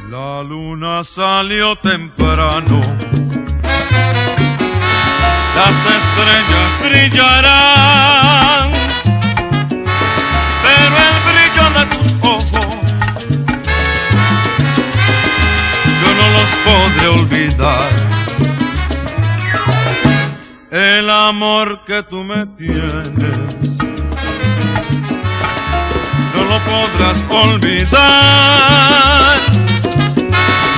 La luna salió temprano, las estrellas brillarán, pero el brillo de tus ojos yo no los podré olvidar. El amor que tú me tienes no lo podrás olvidar.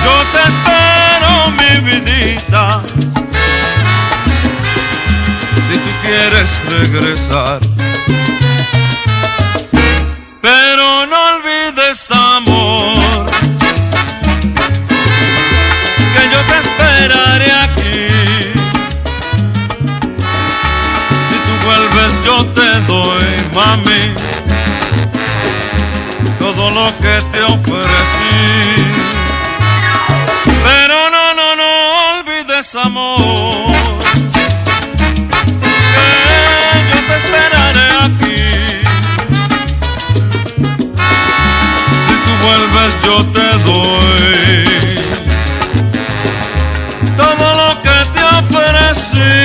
Yo te espero, mi vidita, si tú quieres regresar. Pero no olvides, amor, que yo te esperaré aquí. Si tú vuelves yo te doy, mami, todo lo que te ofrecí. Pero no olvides, amor, que yo te esperaré aquí. Si tú vuelves yo te doy todo lo que te ofrecí.